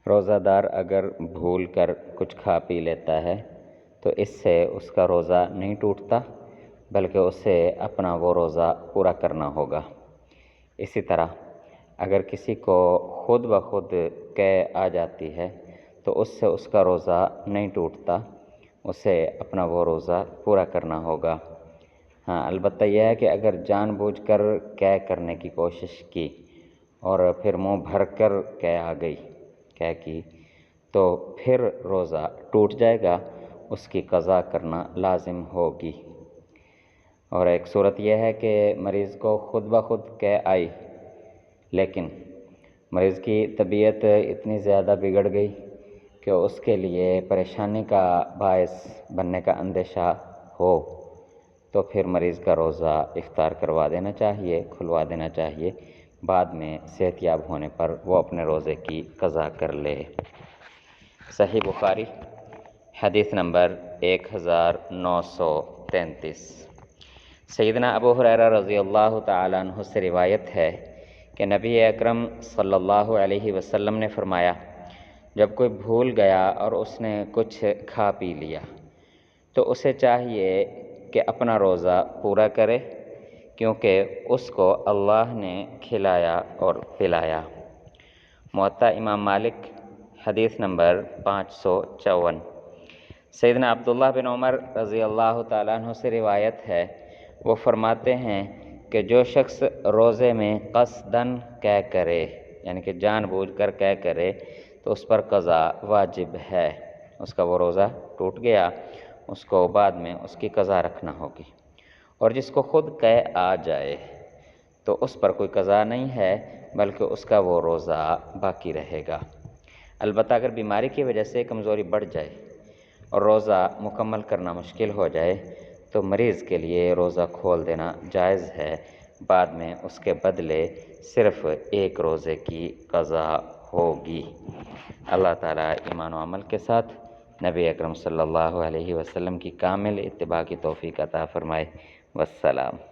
روزہ دار اگر بھول کر کچھ کھا پی لیتا ہے تو اس سے اس کا روزہ نہیں ٹوٹتا، بلکہ اسے اپنا وہ روزہ پورا کرنا ہوگا۔ اسی طرح اگر کسی کو خود بخود قے آ جاتی ہے تو اس سے اس کا روزہ نہیں ٹوٹتا، اسے اپنا وہ روزہ پورا کرنا ہوگا۔ ہاں، البتہ یہ ہے کہ اگر جان بوجھ کر قے کرنے کی کوشش کی اور پھر منہ بھر کر قے آ گئی، قے کی، تو پھر روزہ ٹوٹ جائے گا، اس کی قضا کرنا لازم ہوگی۔ اور ایک صورت یہ ہے کہ مریض کو خود بخود قے آئی، لیکن مریض کی طبیعت اتنی زیادہ بگڑ گئی کہ اس کے لیے پریشانی کا باعث بننے کا اندیشہ ہو، تو پھر مریض کا روزہ افطار کروا دینا چاہیے، کھلوا دینا چاہیے، بعد میں صحت یاب ہونے پر وہ اپنے روزے کی قضا کر لے۔ صحیح بخاری حدیث نمبر 1933۔ سیدنا ابو ہریرہ رضی اللہ تعالیٰ عنہ سے روایت ہے کہ نبی اکرم صلی اللہ علیہ وسلم نے فرمایا، جب کوئی بھول گیا اور اس نے کچھ کھا پی لیا تو اسے چاہیے کہ اپنا روزہ پورا کرے، کیونکہ اس کو اللہ نے کھلایا اور پلایا۔ موطا امام مالک حدیث نمبر 554۔ سیدنا عبداللہ بن عمر رضی اللہ تعالیٰ عنہ سے روایت ہے، وہ فرماتے ہیں کہ جو شخص روزے میں قصداً قے کرے، یعنی کہ جان بوجھ کر قے کرے، تو اس پر قضا واجب ہے، اس کا وہ روزہ ٹوٹ گیا، اس کو بعد میں اس کی قضا رکھنا ہوگی۔ اور جس کو خود قے آ جائے تو اس پر کوئی قضا نہیں ہے، بلکہ اس کا وہ روزہ باقی رہے گا۔ البتہ اگر بیماری کی وجہ سے کمزوری بڑھ جائے اور روزہ مکمل کرنا مشکل ہو جائے تو مریض کے لیے روزہ کھول دینا جائز ہے، بعد میں اس کے بدلے صرف ایک روزے کی قضا ہوگی۔ اللہ تعالیٰ ایمان و عمل کے ساتھ نبی اکرم صلی اللہ علیہ وسلم کی کامل اتباع کی توفیق عطا فرمائے۔ والسلام۔